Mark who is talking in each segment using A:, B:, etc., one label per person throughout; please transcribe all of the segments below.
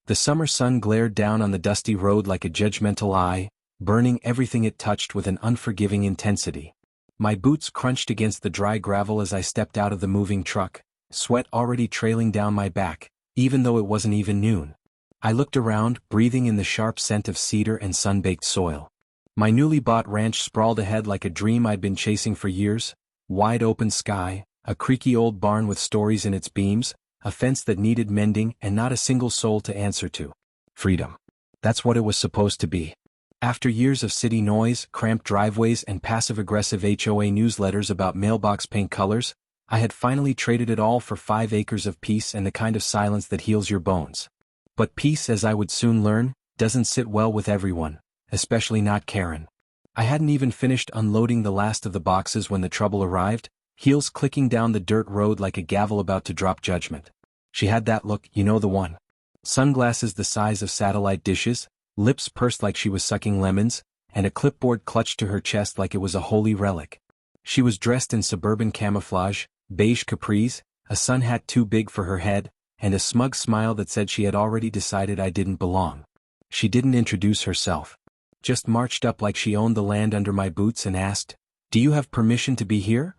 A: The summer sun glared down on the dusty road like a judgmental eye, burning everything it touched with an unforgiving intensity. My boots crunched against the dry gravel as I stepped out of the moving truck, sweat already trailing down my back, even though it wasn't even noon. I looked around, breathing in the sharp scent of cedar and sun-baked soil. My newly bought ranch sprawled ahead like a dream I'd been chasing for years: wide open sky, a creaky old barn with stories in its beams, a fence that needed mending, and not a single soul to answer to. Freedom. That's what it was supposed to be. After years of city noise, cramped driveways, and passive-aggressive HOA newsletters about mailbox paint colors, I had finally traded it all for 5 acres of peace and the kind of silence that heals your bones. But peace, as I would soon learn, doesn't sit well with everyone, especially not Karen. I hadn't even finished unloading the last of the boxes when the trouble arrived, heels clicking down the dirt road like a gavel about to drop judgment. She had that look, you know the one. Sunglasses the size of satellite dishes, lips pursed like she was sucking lemons, and a clipboard clutched to her chest like it was a holy relic. She was dressed in suburban camouflage, beige capris, a sun hat too big for her head, and a smug smile that said she had already decided I didn't belong. She didn't introduce herself. Just marched up like she owned the land under my boots and asked, "Do you have permission to be here?"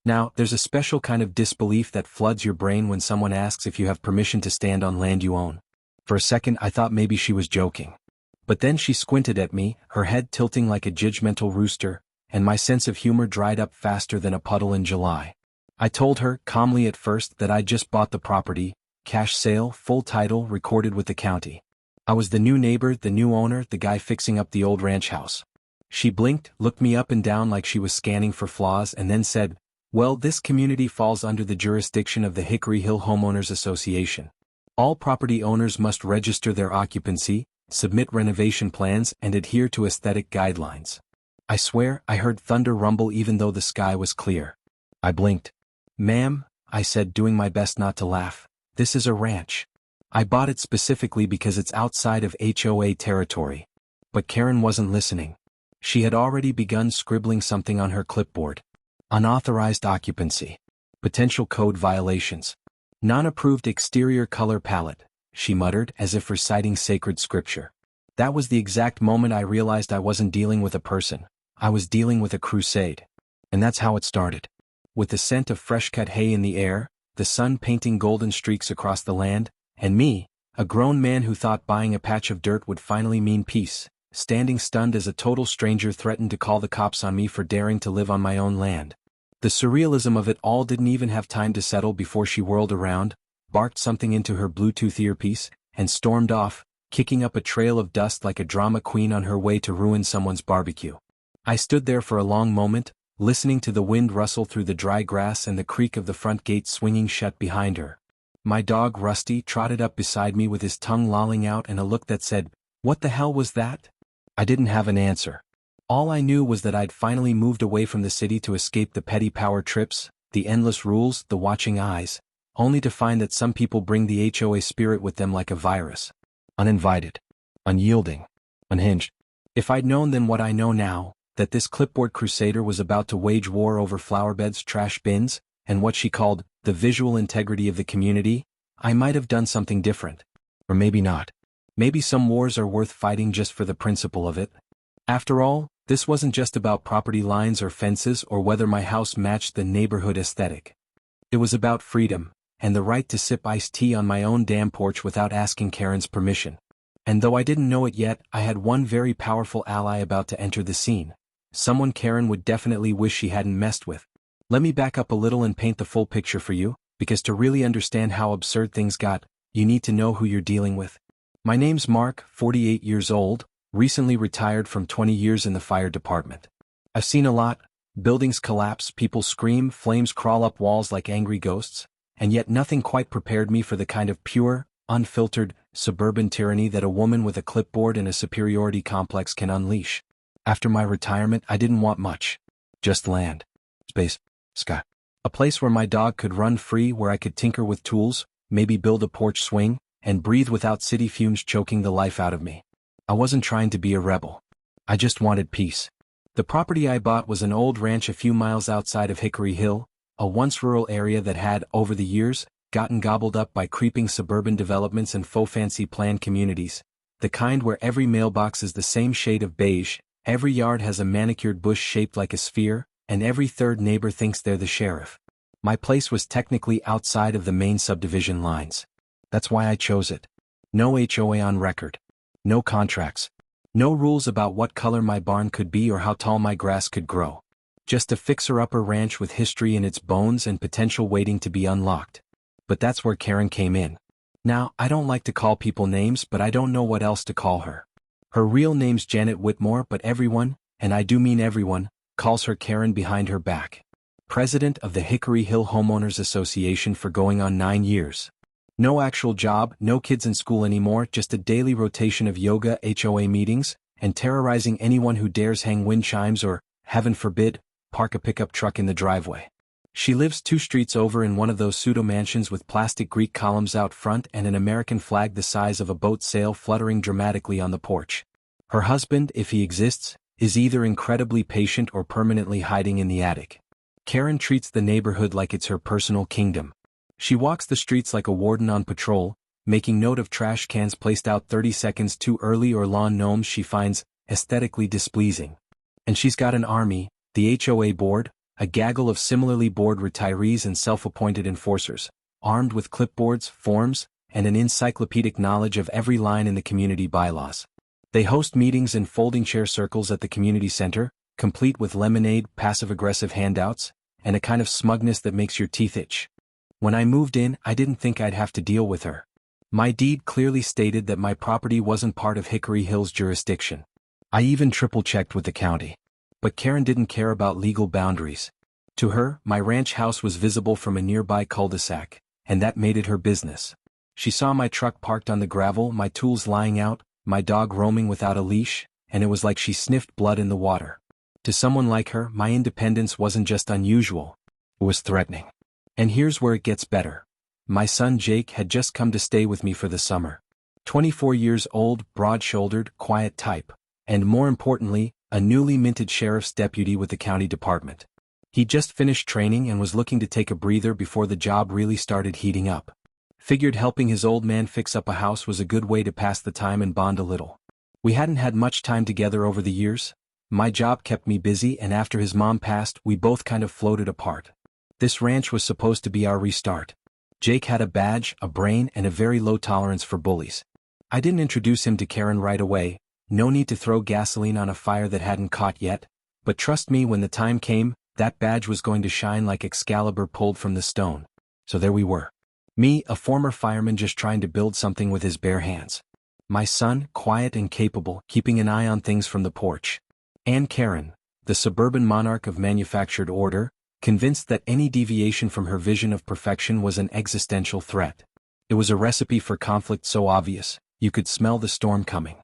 A: Now, there's a special kind of disbelief that floods your brain when someone asks if you have permission to stand on land you own. For a second I thought maybe she was joking. But then she squinted at me, her head tilting like a judgmental rooster, and my sense of humor dried up faster than a puddle in July. I told her, calmly at first, that I'd just bought the property, cash sale, full title, recorded with the county. I was the new neighbor, the new owner, the guy fixing up the old ranch house. She blinked, looked me up and down like she was scanning for flaws, and then said, "Well, this community falls under the jurisdiction of the Hickory Hill Homeowners Association. All property owners must register their occupancy, submit renovation plans, and adhere to aesthetic guidelines." I swear, I heard thunder rumble even though the sky was clear. I blinked. "Ma'am," I said, doing my best not to laugh, "this is a ranch. I bought it specifically because it's outside of HOA territory." But Karen wasn't listening. She had already begun scribbling something on her clipboard. Unauthorized occupancy. Potential code violations. Non-approved exterior color palette, she muttered as if reciting sacred scripture. That was the exact moment I realized I wasn't dealing with a person. I was dealing with a crusade. And that's how it started. With the scent of fresh-cut hay in the air, the sun painting golden streaks across the land, and me, a grown man who thought buying a patch of dirt would finally mean peace, standing stunned as a total stranger threatened to call the cops on me for daring to live on my own land. The surrealism of it all didn't even have time to settle before she whirled around, barked something into her Bluetooth earpiece, and stormed off, kicking up a trail of dust like a drama queen on her way to ruin someone's barbecue. I stood there for a long moment, listening to the wind rustle through the dry grass and the creak of the front gate swinging shut behind her. My dog Rusty trotted up beside me with his tongue lolling out and a look that said, "What the hell was that?" I didn't have an answer. All I knew was that I'd finally moved away from the city to escape the petty power trips, the endless rules, the watching eyes, only to find that some people bring the HOA spirit with them like a virus. Uninvited. Unyielding. Unhinged. If I'd known then what I know now, that this clipboard crusader was about to wage war over flowerbeds, trash bins, and what she called the visual integrity of the community, I might have done something different. Or maybe not. Maybe some wars are worth fighting just for the principle of it. After all, this wasn't just about property lines or fences or whether my house matched the neighborhood aesthetic. It was about freedom, and the right to sip iced tea on my own damn porch without asking Karen's permission. And though I didn't know it yet, I had one very powerful ally about to enter the scene. Someone Karen would definitely wish she hadn't messed with. Let me back up a little and paint the full picture for you, because to really understand how absurd things got, you need to know who you're dealing with. My name's Mark, 48 years old, recently retired from 20 years in the fire department. I've seen a lot: buildings collapse, people scream, flames crawl up walls like angry ghosts, and yet nothing quite prepared me for the kind of pure, unfiltered, suburban tyranny that a woman with a clipboard and a superiority complex can unleash. After my retirement, I didn't want much. Just land. Space. Sky. A place where my dog could run free, where I could tinker with tools, maybe build a porch swing, and breathe without city fumes choking the life out of me. I wasn't trying to be a rebel. I just wanted peace. The property I bought was an old ranch a few miles outside of Hickory Hill, a once rural area that had, over the years, gotten gobbled up by creeping suburban developments and faux fancy planned communities, the kind where every mailbox is the same shade of beige, every yard has a manicured bush shaped like a sphere, and every third neighbor thinks they're the sheriff. My place was technically outside of the main subdivision lines. That's why I chose it. No HOA on record. No contracts. No rules about what color my barn could be or how tall my grass could grow. Just a fixer-upper ranch with history in its bones and potential waiting to be unlocked. But that's where Karen came in. Now, I don't like to call people names, but I don't know what else to call her. Her real name's Janet Whitmore, but everyone, and I do mean everyone, calls her Karen behind her back. President of the Hickory Hill Homeowners Association for going on 9 years. No actual job, no kids in school anymore, just a daily rotation of yoga, HOA meetings, and terrorizing anyone who dares hang wind chimes or, heaven forbid, park a pickup truck in the driveway. She lives 2 streets over in one of those pseudo-mansions with plastic Greek columns out front and an American flag the size of a boat sail fluttering dramatically on the porch. Her husband, if he exists, is either incredibly patient or permanently hiding in the attic. Karen treats the neighborhood like it's her personal kingdom. She walks the streets like a warden on patrol, making note of trash cans placed out 30 seconds too early or lawn gnomes she finds aesthetically displeasing. And she's got an army, the HOA board, a gaggle of similarly bored retirees and self-appointed enforcers, armed with clipboards, forms, and an encyclopedic knowledge of every line in the community bylaws. They host meetings in folding chair circles at the community center, complete with lemonade, passive-aggressive handouts, and a kind of smugness that makes your teeth itch. When I moved in, I didn't think I'd have to deal with her. My deed clearly stated that my property wasn't part of Hickory Hill's jurisdiction. I even triple-checked with the county. But Karen didn't care about legal boundaries. To her, my ranch house was visible from a nearby cul-de-sac, and that made it her business. She saw my truck parked on the gravel, my tools lying out, my dog roaming without a leash, and it was like she sniffed blood in the water. To someone like her, my independence wasn't just unusual, it was threatening. And here's where it gets better. My son Jake had just come to stay with me for the summer. 24 years old, broad-shouldered, quiet type, and more importantly, a newly minted sheriff's deputy with the county department. He'd just finished training and was looking to take a breather before the job really started heating up. Figured helping his old man fix up a house was a good way to pass the time and bond a little. We hadn't had much time together over the years. My job kept me busy, and after his mom passed, we both kind of floated apart. This ranch was supposed to be our restart. Jake had a badge, a brain, and a very low tolerance for bullies. I didn't introduce him to Karen right away, no need to throw gasoline on a fire that hadn't caught yet, but trust me, when the time came, that badge was going to shine like Excalibur pulled from the stone. So there we were. Me, a former fireman just trying to build something with his bare hands. My son, quiet and capable, keeping an eye on things from the porch. And Karen, the suburban monarch of manufactured order, convinced that any deviation from her vision of perfection was an existential threat. It was a recipe for conflict so obvious, you could smell the storm coming.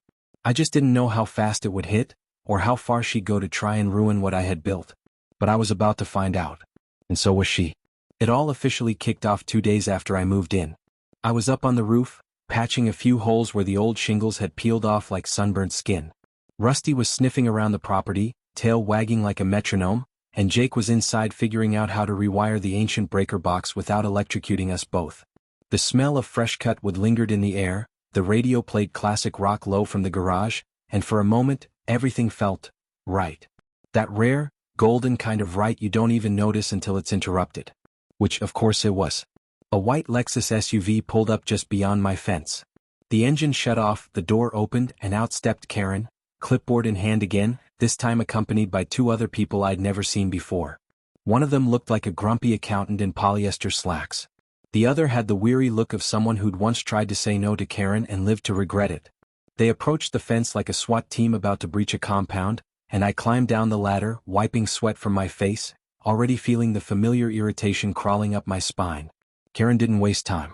A: I just didn't know how fast it would hit, or how far she'd go to try and ruin what I had built. But I was about to find out. And so was she. It all officially kicked off 2 days after I moved in. I was up on the roof, patching a few holes where the old shingles had peeled off like sunburnt skin. Rusty was sniffing around the property, tail wagging like a metronome, and Jake was inside figuring out how to rewire the ancient breaker box without electrocuting us both. The smell of fresh cut wood lingered in the air, the radio played classic rock low from the garage, and for a moment, everything felt right. That rare, golden kind of right you don't even notice until it's interrupted. Which, of course, it was. A white Lexus SUV pulled up just beyond my fence. The engine shut off, the door opened, and out stepped Karen, clipboard in hand again, this time accompanied by 2 other people I'd never seen before. One of them looked like a grumpy accountant in polyester slacks. The other had the weary look of someone who'd once tried to say no to Karen and lived to regret it. They approached the fence like a SWAT team about to breach a compound, and I climbed down the ladder, wiping sweat from my face, already feeling the familiar irritation crawling up my spine. Karen didn't waste time.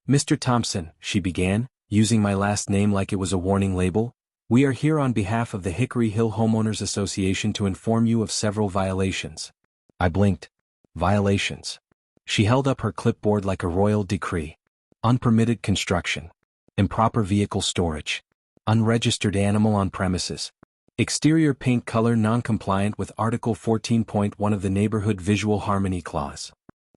A: "Mr. Thompson," she began, using my last name like it was a warning label, "we are here on behalf of the Hickory Hill Homeowners Association to inform you of several violations." I blinked. Violations. She held up her clipboard like a royal decree. Unpermitted construction. Improper vehicle storage. Unregistered animal on premises. Exterior paint color non-compliant with Article 14.1 of the Neighborhood Visual Harmony Clause.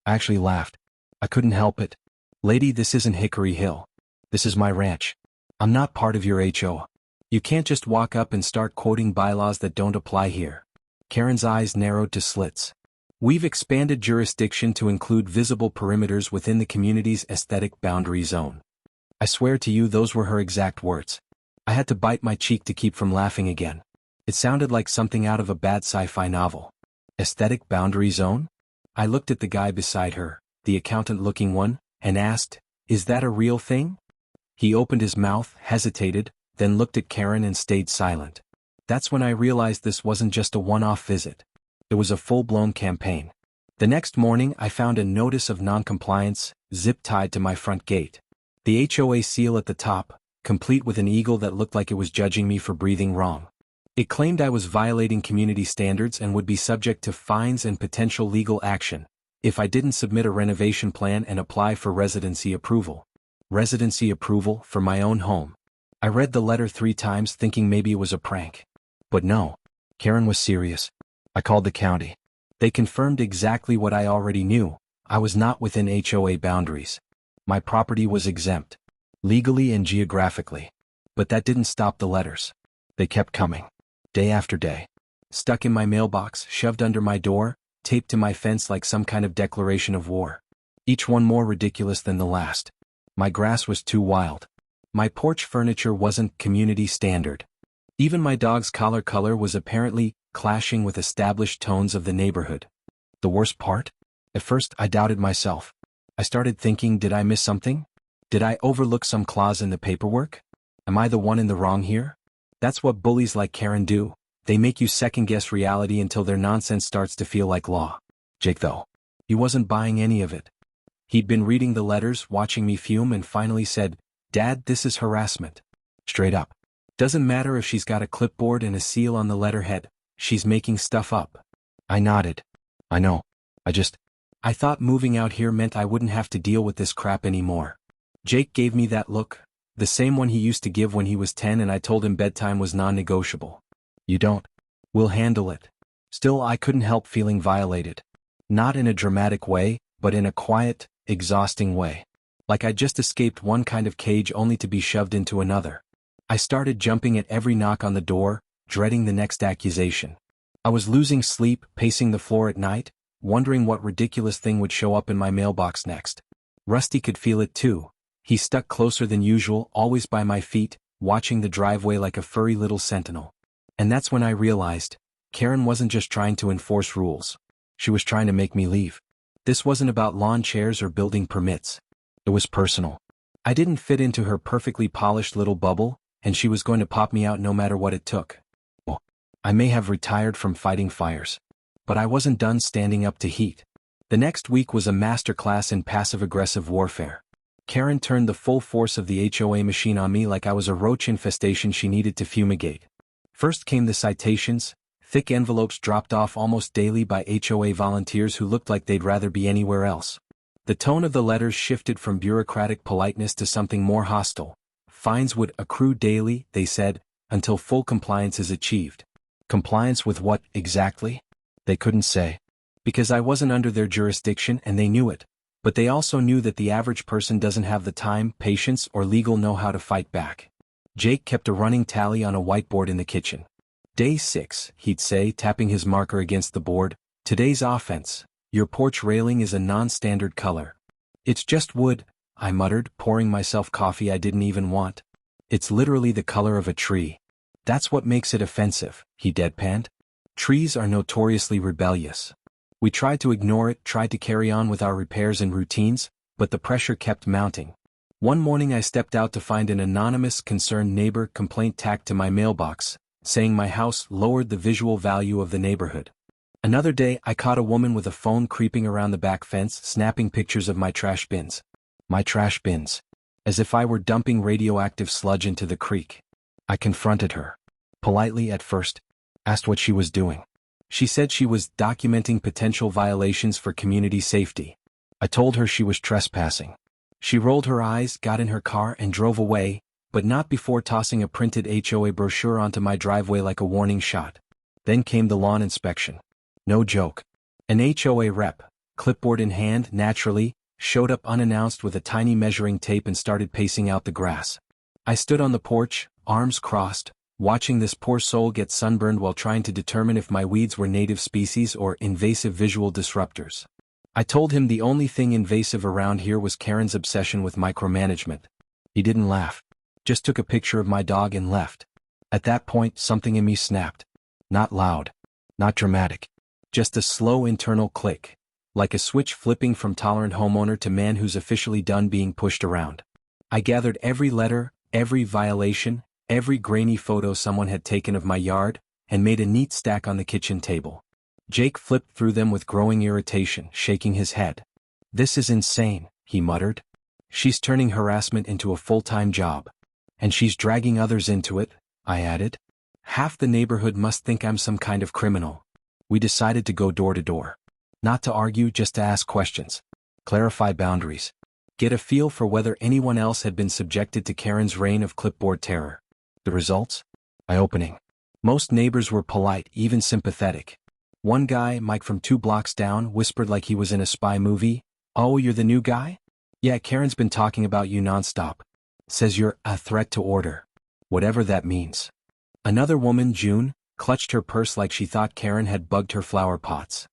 A: I actually laughed. I couldn't help it. Lady, this isn't Hickory Hill. This is my ranch. I'm not part of your HOA. You can't just walk up and start quoting bylaws that don't apply here. Karen's eyes narrowed to slits. We've expanded jurisdiction to include visible perimeters within the community's aesthetic boundary zone. I swear to you those were her exact words. I had to bite my cheek to keep from laughing again. It sounded like something out of a bad sci-fi novel. Aesthetic boundary zone? I looked at the guy beside her, the accountant-looking one, and asked, "Is that a real thing?" He opened his mouth, hesitated, then looked at Karen and stayed silent. That's when I realized this wasn't just a one-off visit. It was a full-blown campaign. The next morning I found a notice of non-compliance, zip-tied to my front gate. The HOA seal at the top, complete with an eagle that looked like it was judging me for breathing wrong. It claimed I was violating community standards and would be subject to fines and potential legal action if I didn't submit a renovation plan and apply for residency approval. Residency approval for my own home. I read the letter 3 times thinking maybe it was a prank. But no. Karen was serious. I called the county. They confirmed exactly what I already knew. I was not within HOA boundaries. My property was exempt. Legally and geographically. But that didn't stop the letters. They kept coming. Day after day. Stuck in my mailbox, shoved under my door, taped to my fence like some kind of declaration of war. Each one more ridiculous than the last. My grass was too wild. My porch furniture wasn't community standard. Even my dog's collar color was apparently clashing with established tones of the neighborhood. The worst part? At first I doubted myself. I started thinking, did I miss something? Did I overlook some clause in the paperwork? Am I the one in the wrong here? That's what bullies like Karen do. They make you second-guess reality until their nonsense starts to feel like law. Jake, though, he wasn't buying any of it. He'd been reading the letters, watching me fume, and finally said, "Dad, this is harassment. Straight up. Doesn't matter if she's got a clipboard and a seal on the letterhead, she's making stuff up." I nodded. I know. I thought moving out here meant I wouldn't have to deal with this crap anymore. Jake gave me that look, the same one he used to give when he was 10 and I told him bedtime was non-negotiable. "You don't. We'll handle it." Still, I couldn't help feeling violated. Not in a dramatic way, but in a quiet, exhausting way. Like I'd just escaped one kind of cage only to be shoved into another. I started jumping at every knock on the door, dreading the next accusation. I was losing sleep, pacing the floor at night, wondering what ridiculous thing would show up in my mailbox next. Rusty could feel it too. He stuck closer than usual, always by my feet, watching the driveway like a furry little sentinel. And that's when I realized, Karen wasn't just trying to enforce rules. She was trying to make me leave. This wasn't about lawn chairs or building permits. It was personal. I didn't fit into her perfectly polished little bubble, and she was going to pop me out no matter what it took. Well, I may have retired from fighting fires. But I wasn't done standing up to heat. The next week was a masterclass in passive-aggressive warfare. Karen turned the full force of the HOA machine on me like I was a roach infestation she needed to fumigate. First came the citations, thick envelopes dropped off almost daily by HOA volunteers who looked like they'd rather be anywhere else. The tone of the letters shifted from bureaucratic politeness to something more hostile. Fines would accrue daily, they said, until full compliance is achieved. Compliance with what, exactly? They couldn't say. Because I wasn't under their jurisdiction and they knew it. But they also knew that the average person doesn't have the time, patience, or legal know-how to fight back. Jake kept a running tally on a whiteboard in the kitchen. "Day 6, he'd say, tapping his marker against the board. "Today's offense. Your porch railing is a non-standard color." "It's just wood," I muttered, pouring myself coffee I didn't even want. "It's literally the color of a tree." "That's what makes it offensive," he deadpanned. "Trees are notoriously rebellious. We tried to ignore it, tried to carry on with our repairs and routines, but the pressure kept mounting. One morning I stepped out to find an anonymous, concerned neighbor complaint tacked to my mailbox, saying my house lowered the visual value of the neighborhood. Another day I caught a woman with a phone creeping around the back fence, snapping pictures of my trash bins. My trash bins. As if I were dumping radioactive sludge into the creek. I confronted her. Politely at first. Asked what she was doing. She said she was documenting potential violations for community safety. I told her she was trespassing. She rolled her eyes, got in her car, and drove away, but not before tossing a printed HOA brochure onto my driveway like a warning shot. Then came the lawn inspection. No joke. An HOA rep, clipboard in hand, naturally, showed up unannounced with a tiny measuring tape and started pacing out the grass. I stood on the porch, arms crossed, watching this poor soul get sunburned while trying to determine if my weeds were native species or invasive visual disruptors. I told him the only thing invasive around here was Karen's obsession with micromanagement. He didn't laugh. Just took a picture of my dog and left. At that point, something in me snapped. Not loud. Not dramatic. Just a slow internal click. Like a switch flipping from tolerant homeowner to man who's officially done being pushed around. I gathered every letter, every violation, every grainy photo someone had taken of my yard, and made a neat stack on the kitchen table. Jake flipped through them with growing irritation, shaking his head. "This is insane," he muttered. "She's turning harassment into a full-time job. And she's dragging others into it," I added. "Half the neighborhood must think I'm some kind of criminal." We decided to go door to door. Not to argue, just to ask questions. Clarify boundaries. Get a feel for whether anyone else had been subjected to Karen's reign of clipboard terror. The results? Eye-opening. Most neighbors were polite, even sympathetic. One guy, Mike from 2 blocks down, whispered like he was in a spy movie, "Oh, you're the new guy? Yeah, Karen's been talking about you nonstop. Says you're a threat to order." Whatever that means. Another woman, June, clutched her purse like she thought Karen had bugged her flower pots.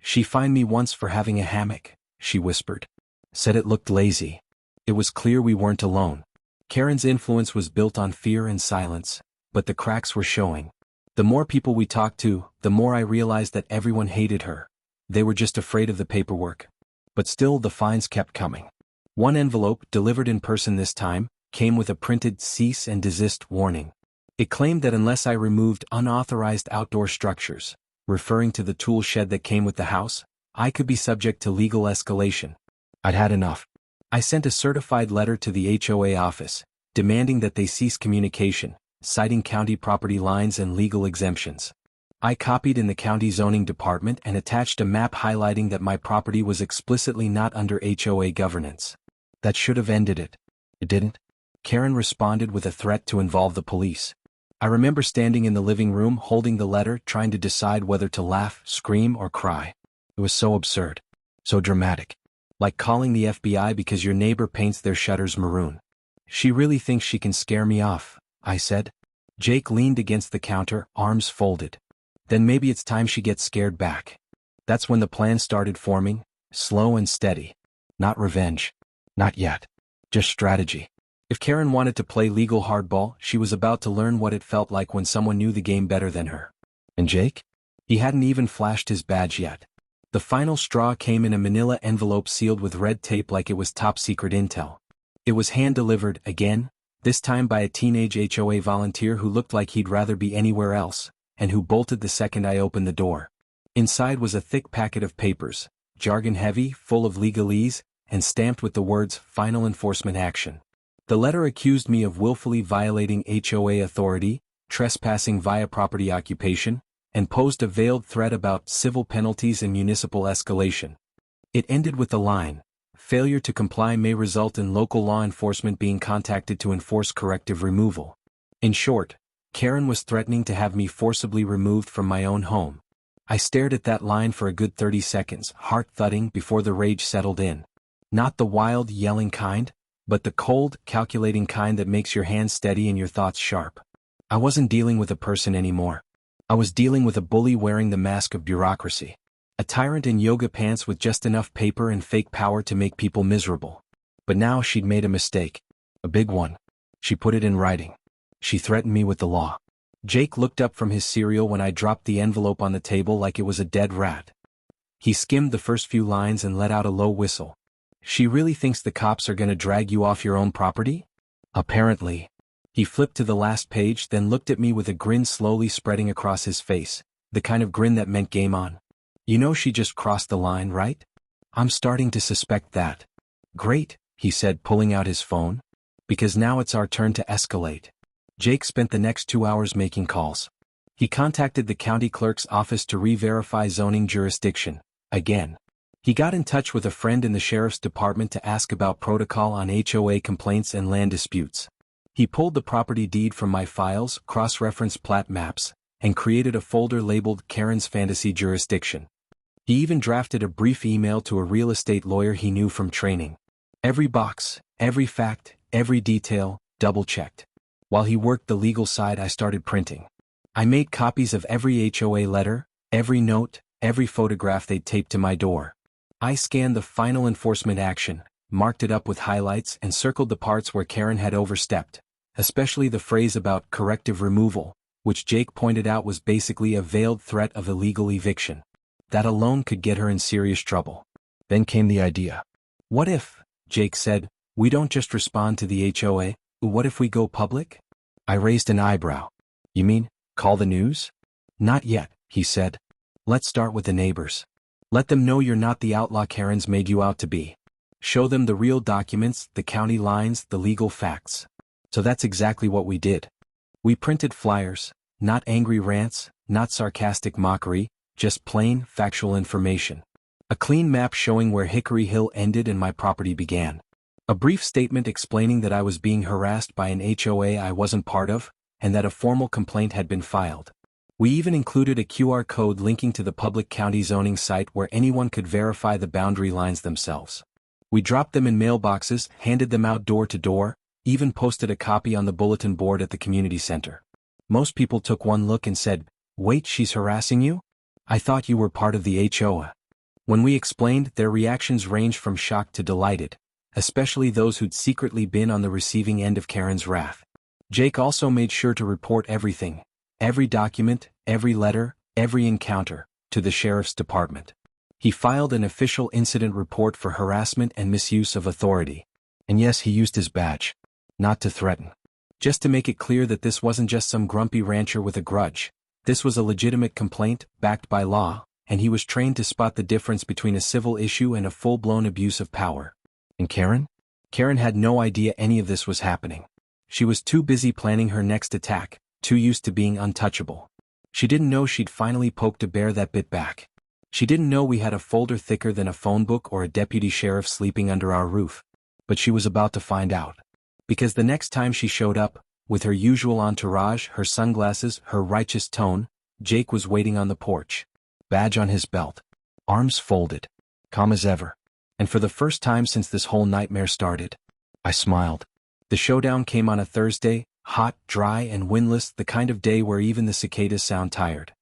A: "She fined me once for having a hammock," she whispered. Said it looked lazy. It was clear we weren't alone. Karen's influence was built on fear and silence, but the cracks were showing. The more people we talked to, the more I realized that everyone hated her. They were just afraid of the paperwork. But still the fines kept coming. One envelope, delivered in person this time, came with a printed cease and desist warning. It claimed that unless I removed unauthorized outdoor structures, referring to the tool shed that came with the house, I could be subject to legal escalation. I'd had enough. I sent a certified letter to the HOA office, demanding that they cease communication, citing county property lines and legal exemptions. I copied in the county zoning department and attached a map highlighting that my property was explicitly not under HOA governance. That should have ended it. It didn't. Karen responded with a threat to involve the police. I remember standing in the living room holding the letter, trying to decide whether to laugh, scream, or cry. It was so absurd. So dramatic. Like calling the FBI because your neighbor paints their shutters maroon. "She really thinks she can scare me off," I said. Jake leaned against the counter, arms folded. "Then maybe it's time she gets scared back." That's when the plan started forming, slow and steady. Not revenge. Not yet. Just strategy. If Karen wanted to play legal hardball, she was about to learn what it felt like when someone knew the game better than her. And Jake? He hadn't even flashed his badge yet. The final straw came in a manila envelope sealed with red tape like it was top-secret intel. It was hand-delivered, again, this time by a teenage HOA volunteer who looked like he'd rather be anywhere else, and who bolted the second I opened the door. Inside was a thick packet of papers, jargon-heavy, full of legalese, and stamped with the words, "Final Enforcement Action." The letter accused me of willfully violating HOA authority, trespassing via property occupation, and posed a veiled threat about civil penalties and municipal escalation. It ended with the line, "Failure to comply may result in local law enforcement being contacted to enforce corrective removal." In short, Karen was threatening to have me forcibly removed from my own home. I stared at that line for a good 30 seconds, heart thudding before the rage settled in. Not the wild, yelling kind, but the cold, calculating kind that makes your hands steady and your thoughts sharp. I wasn't dealing with a person anymore. I was dealing with a bully wearing the mask of bureaucracy. A tyrant in yoga pants with just enough paper and fake power to make people miserable. But now she'd made a mistake. A big one. She put it in writing. She threatened me with the law. Jake looked up from his cereal when I dropped the envelope on the table like it was a dead rat. He skimmed the first few lines and let out a low whistle. "She really thinks the cops are gonna drag you off your own property?" "Apparently." He flipped to the last page, then looked at me with a grin slowly spreading across his face, the kind of grin that meant game on. "You know she just crossed the line, right? I'm starting to suspect that." "Great," he said, pulling out his phone. "Because now it's our turn to escalate." Jake spent the next 2 hours making calls. He contacted the county clerk's office to re-verify zoning jurisdiction, again. He got in touch with a friend in the sheriff's department to ask about protocol on HOA complaints and land disputes. He pulled the property deed from my files, cross-referenced plat maps, and created a folder labeled Karen's Fantasy Jurisdiction. He even drafted a brief email to a real estate lawyer he knew from training. Every box, every fact, every detail, double-checked. While he worked the legal side, I started printing. I made copies of every HOA letter, every note, every photograph they'd taped to my door. I scanned the final enforcement action, marked it up with highlights, and circled the parts where Karen had overstepped, especially the phrase about corrective removal, which Jake pointed out was basically a veiled threat of illegal eviction. That alone could get her in serious trouble. Then came the idea. What if, Jake said, we don't just respond to the HOA, what if we go public? I raised an eyebrow. You mean, call the news? Not yet, he said. Let's start with the neighbors. Let them know you're not the outlaw Karen's made you out to be. Show them the real documents, the county lines, the legal facts. So that's exactly what we did. We printed flyers, not angry rants, not sarcastic mockery, just plain, factual information. A clean map showing where Hickory Hill ended and my property began. A brief statement explaining that I was being harassed by an HOA I wasn't part of, and that a formal complaint had been filed. We even included a QR code linking to the public county zoning site where anyone could verify the boundary lines themselves. We dropped them in mailboxes, handed them out door to door, even posted a copy on the bulletin board at the community center. Most people took one look and said, "Wait, she's harassing you? I thought you were part of the HOA." When we explained, their reactions ranged from shocked to delighted, especially those who'd secretly been on the receiving end of Karen's wrath. Jake also made sure to report everything, every document, every letter, every encounter, to the sheriff's department. He filed an official incident report for harassment and misuse of authority. And yes, he used his badge. Not to threaten. Just to make it clear that this wasn't just some grumpy rancher with a grudge. This was a legitimate complaint, backed by law, and he was trained to spot the difference between a civil issue and a full-blown abuse of power. And Karen? Karen had no idea any of this was happening. She was too busy planning her next attack, too used to being untouchable. She didn't know she'd finally poked a bear that bit back. She didn't know we had a folder thicker than a phone book or a deputy sheriff sleeping under our roof. But she was about to find out. Because the next time she showed up, with her usual entourage, her sunglasses, her righteous tone, Jake was waiting on the porch. Badge on his belt. Arms folded. Calm as ever. And for the first time since this whole nightmare started, I smiled. The showdown came on a Thursday, hot, dry, and windless, the kind of day where even the cicadas sound tired.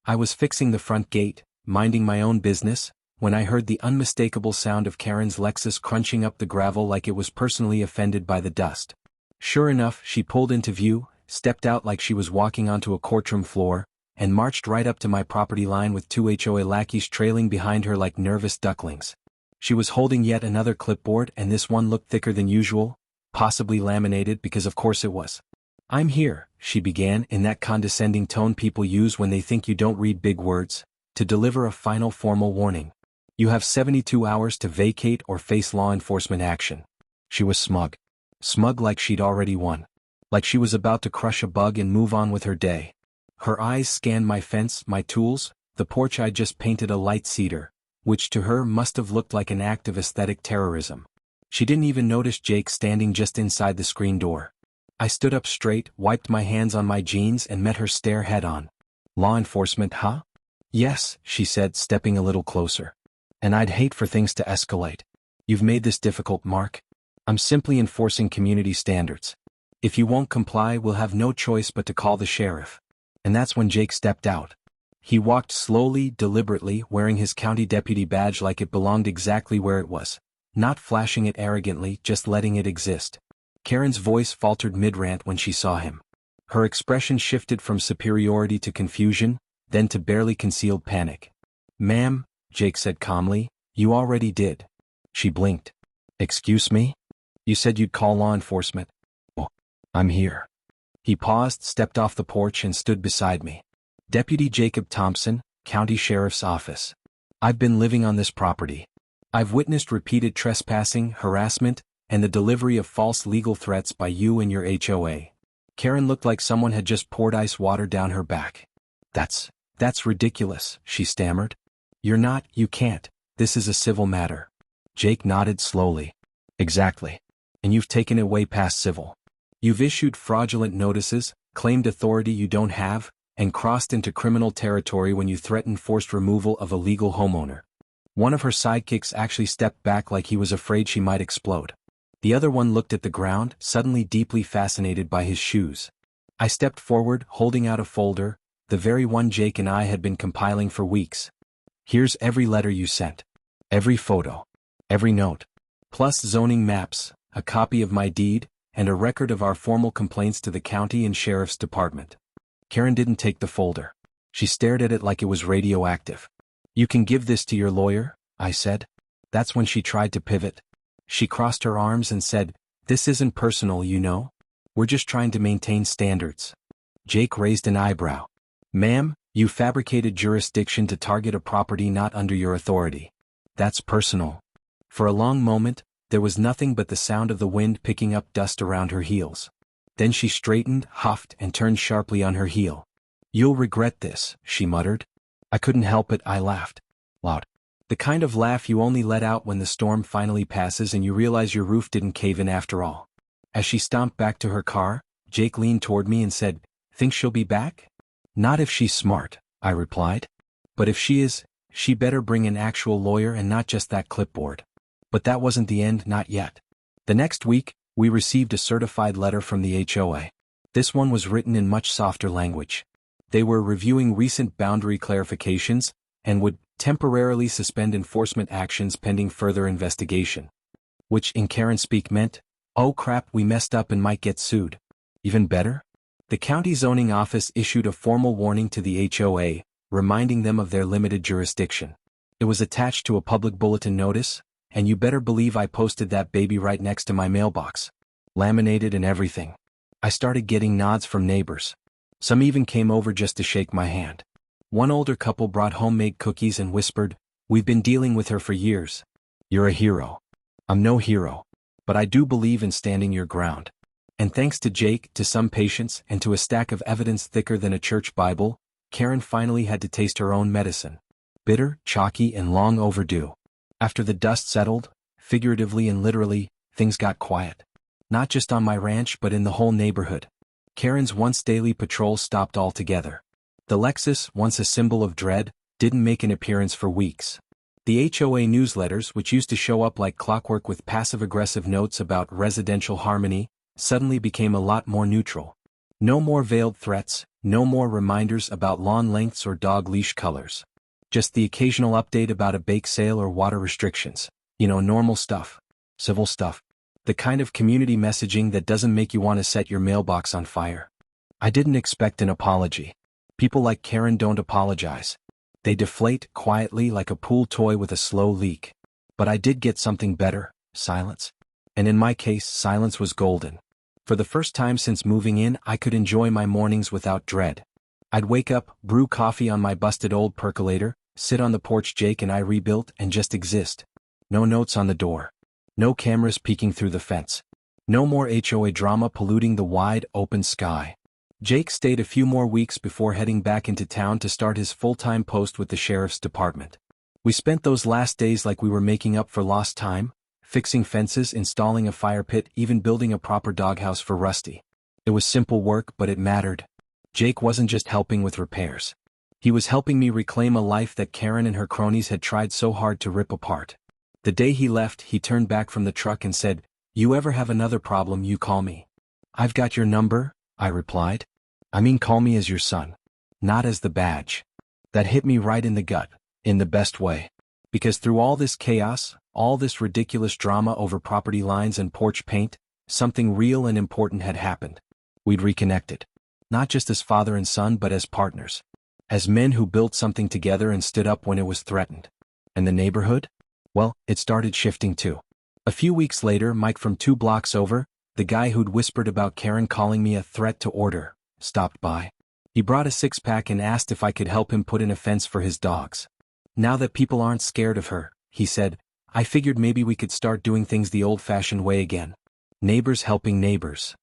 A: I was fixing the front gate, minding my own business, when I heard the unmistakable sound of Karen's Lexus crunching up the gravel like it was personally offended by the dust. Sure enough, she pulled into view, stepped out like she was walking onto a courtroom floor, and marched right up to my property line with two HOA lackeys trailing behind her like nervous ducklings. She was holding yet another clipboard, and this one looked thicker than usual, possibly laminated because of course it was. "I'm here," she began in that condescending tone people use when they think you don't read big words, "to deliver a final formal warning. You have 72 hours to vacate or face law enforcement action." She was smug. Smug like she'd already won. Like she was about to crush a bug and move on with her day. Her eyes scanned my fence, my tools, the porch I'd just painted a light cedar, which to her must have looked like an act of aesthetic terrorism. She didn't even notice Jake standing just inside the screen door. I stood up straight, wiped my hands on my jeans, and met her stare head-on. "Law enforcement, huh?" "Yes," she said, stepping a little closer. "And I'd hate for things to escalate. You've made this difficult, Mark. I'm simply enforcing community standards. If you won't comply, we'll have no choice but to call the sheriff." And that's when Jake stepped out. He walked slowly, deliberately, wearing his county deputy badge like it belonged exactly where it was. Not flashing it arrogantly, just letting it exist. Karen's voice faltered mid-rant when she saw him. Her expression shifted from superiority to confusion, then to barely concealed panic. "Ma'am," Jake said calmly, "you already did." She blinked. "Excuse me? You said you'd call law enforcement." "Well, I'm here." He paused, stepped off the porch, and stood beside me. "Deputy Jacob Thompson, County Sheriff's Office. I've been living on this property. I've witnessed repeated trespassing, harassment, and the delivery of false legal threats by you and your HOA." Karen looked like someone had just poured ice water down her back. That's ridiculous," she stammered. You can't. This is a civil matter." Jake nodded slowly. "Exactly. And you've taken it way past civil. You've issued fraudulent notices, claimed authority you don't have, and crossed into criminal territory when you threatened forced removal of a legal homeowner. One of her sidekicks actually stepped back like he was afraid she might explode. The other one looked at the ground, suddenly deeply fascinated by his shoes. I stepped forward, holding out a folder, the very one Jake and I had been compiling for weeks. Here's every letter you sent. Every photo. Every note. Plus zoning maps, a copy of my deed, and a record of our formal complaints to the county and sheriff's department. Karen didn't take the folder. She stared at it like it was radioactive. You can give this to your lawyer, I said. That's when she tried to pivot. She crossed her arms and said, this isn't personal, you know? We're just trying to maintain standards. Jake raised an eyebrow. Ma'am, you fabricated jurisdiction to target a property not under your authority. That's personal. For a long moment, there was nothing but the sound of the wind picking up dust around her heels. Then she straightened, huffed, and turned sharply on her heel. You'll regret this, she muttered. I couldn't help it, I laughed. Loud. The kind of laugh you only let out when the storm finally passes and you realize your roof didn't cave in after all. As she stomped back to her car, Jake leaned toward me and said, think she'll be back? Not if she's smart, I replied. But if she is, she better bring an actual lawyer and not just that clipboard. But that wasn't the end, not yet. The next week, we received a certified letter from the HOA. This one was written in much softer language. They were reviewing recent boundary clarifications and would temporarily suspend enforcement actions pending further investigation. Which in Karen speak meant, oh crap, we messed up and might get sued. Even better? The county zoning office issued a formal warning to the HOA, reminding them of their limited jurisdiction. It was attached to a public bulletin notice, and you better believe I posted that baby right next to my mailbox. Laminated and everything. I started getting nods from neighbors. Some even came over just to shake my hand. One older couple brought homemade cookies and whispered, we've been dealing with her for years. You're a hero. I'm no hero. But I do believe in standing your ground. And thanks to Jake, to some patience, and to a stack of evidence thicker than a church Bible, Karen finally had to taste her own medicine. Bitter, chalky, and long overdue. After the dust settled, figuratively and literally, things got quiet. Not just on my ranch but in the whole neighborhood. Karen's once daily patrol stopped altogether. The Lexus, once a symbol of dread, didn't make an appearance for weeks. The HOA newsletters, which used to show up like clockwork with passive-aggressive notes about residential harmony, suddenly became a lot more neutral. No more veiled threats, no more reminders about lawn lengths or dog leash colors. Just the occasional update about a bake sale or water restrictions. Normal stuff. Civil stuff. The kind of community messaging that doesn't make you want to set your mailbox on fire. I didn't expect an apology. People like Karen don't apologize. They deflate quietly like a pool toy with a slow leak. But I did get something better, silence. And in my case, silence was golden. For the first time since moving in, I could enjoy my mornings without dread. I'd wake up, brew coffee on my busted old percolator, sit on the porch Jake and I rebuilt, and just exist. No notes on the door. No cameras peeking through the fence. No more HOA drama polluting the wide, open sky. Jake stayed a few more weeks before heading back into town to start his full-time post with the sheriff's department. We spent those last days like we were making up for lost time, fixing fences, installing a fire pit, even building a proper doghouse for Rusty. It was simple work, but it mattered. Jake wasn't just helping with repairs. He was helping me reclaim a life that Karen and her cronies had tried so hard to rip apart. The day he left, he turned back from the truck and said, "You ever have another problem, you call me." "I've got your number," I replied. "I mean, call me as your son. Not as the badge." That hit me right in the gut, in the best way. Because through all this chaos, all this ridiculous drama over property lines and porch paint, something real and important had happened. We'd reconnected. Not just as father and son but as partners. As men who built something together and stood up when it was threatened. And the neighborhood? Well, it started shifting too. A few weeks later, Mike from 2 blocks over, the guy who'd whispered about Karen calling me a threat to order, stopped by. He brought a 6-pack and asked if I could help him put in a fence for his dogs. Now that people aren't scared of her, he said, I figured maybe we could start doing things the old-fashioned way again. Neighbors helping neighbors.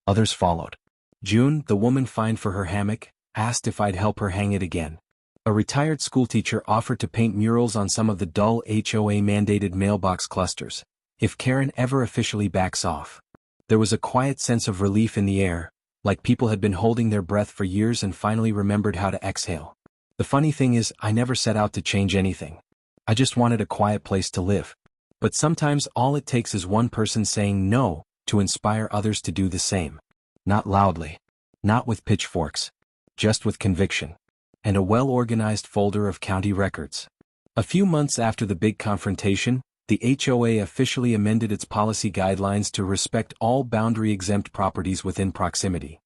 A: Others followed. June, the woman fined for her hammock, asked if I'd help her hang it again. A retired schoolteacher offered to paint murals on some of the dull HOA-mandated mailbox clusters, if Karen ever officially backs off. There was a quiet sense of relief in the air, like people had been holding their breath for years and finally remembered how to exhale. The funny thing is, I never set out to change anything. I just wanted a quiet place to live. But sometimes all it takes is one person saying no to inspire others to do the same. Not loudly. Not with pitchforks. Just with conviction. And a well-organized folder of county records. A few months after the big confrontation, the HOA officially amended its policy guidelines to respect all boundary-exempt properties within proximity.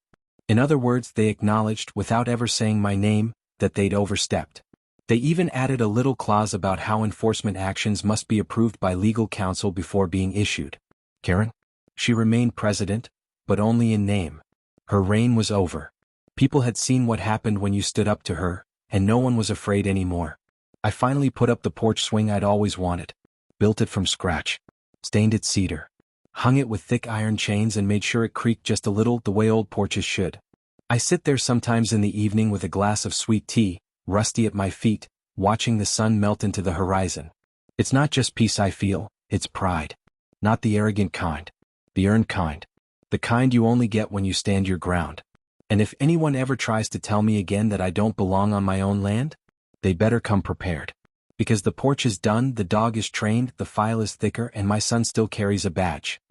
A: In other words, they acknowledged, without ever saying my name, that they'd overstepped. They even added a little clause about how enforcement actions must be approved by legal counsel before being issued. Karen? She remained president, but only in name. Her reign was over. People had seen what happened when you stood up to her, and no one was afraid anymore. I finally put up the porch swing I'd always wanted. Built it from scratch. Stained it cedar. Hung it with thick iron chains and made sure it creaked just a little, the way old porches should. I sit there sometimes in the evening with a glass of sweet tea, rusty at my feet, watching the sun melt into the horizon. It's not just peace I feel, it's pride. Not the arrogant kind. The earned kind. The kind you only get when you stand your ground. And if anyone ever tries to tell me again that I don't belong on my own land, they better come prepared. Because the porch is done, the dog is trained, the file is thicker, and my son still carries a badge.